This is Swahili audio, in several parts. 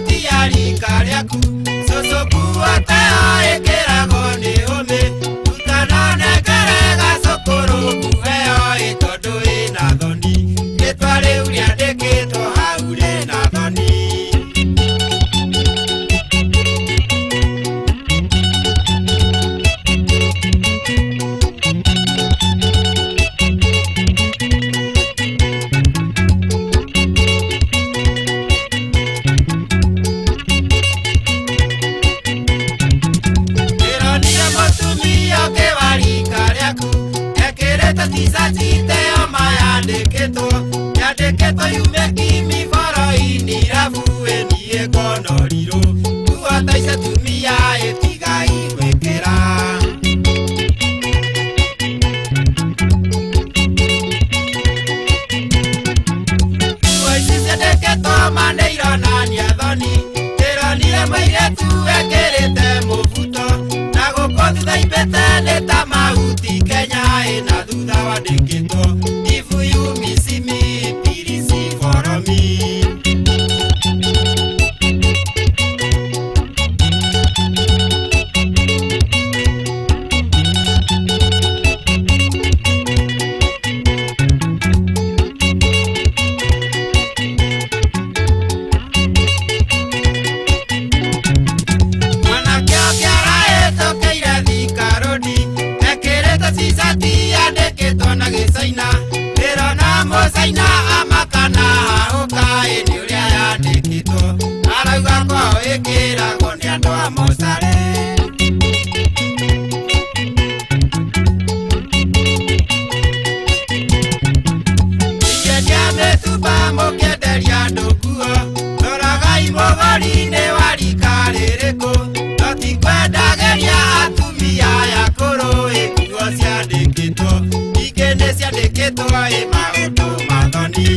ti arika rĩaku cucuku ateo ĩkĩragwo nĩ ũmĩ utanonekere gacũkũrũ kuheo ĩtondũ ĩna thoni rĩtwa rĩu rĩandĩkĩtwo hau rĩna thoni. Tisatiteo mayandĩkĩtwo yandĩkĩtwo yume kimi boro-inĩ irabu ĩniĩ ngonorirũ nguo ta icio atumia ĩtigai gwĩkĩra. Nguo ici ciandĩkĩtwo ma nĩironania thoni ndĩronire mũirĩtu ekĩrĩte mũbuto na gũkũ thutha imbĩte nĩ ta mahuti Kenya ĩna thutha wandĩkĩtwo if you miss me please follow me. Mwanake ũkĩaraĩtwo kĩire thikarũni ekĩrĩte ticati yandĩkĩtwo na gĩcaina ndĩrona mũcaina amakana haũka ĩnĩ ũrĩa yandĩkĩtwo arauga kwao ĩkĩragwo nĩ andũ a mocarĩ. Ingĩendia mĩtumba mũkĩenderia andũ nguo roragai mũgũri-inĩ wa rika rĩrĩkũ no ti kwendagĩria atumia aya akũrũ nguo ciandĩkĩtwo ingĩ nĩ ciandĩkĩtwo maũndũ ma thoni.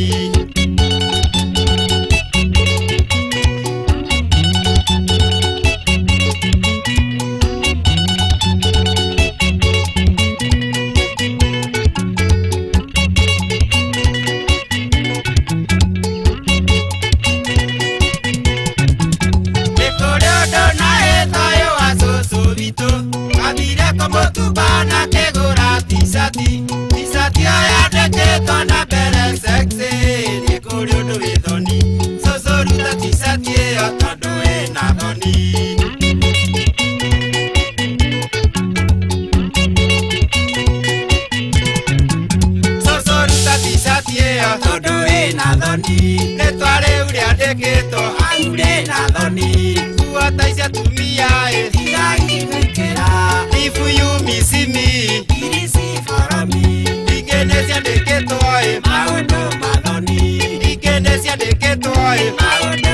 Mũtumba kĩgũra ticati ĩyo yandĩkĩtwo na mbere sexy nĩ kũrĩ ũndũ wĩ thoni cũcũ ruta ticati ĩyo tondũ ĩna thoni. Cũcũ ruta ticati ĩyo tondũ ĩna thoni rĩtwa rĩu rĩandĩkĩtwo hau rĩna thoni nguo ta icio atumia ĩtigai gwĩkĩra. If you miss me, please follow me. Ingĩ nĩ ciandĩkĩtwo maũndũ ma thoni ingĩ nĩ ciandĩkĩtwo maũndũ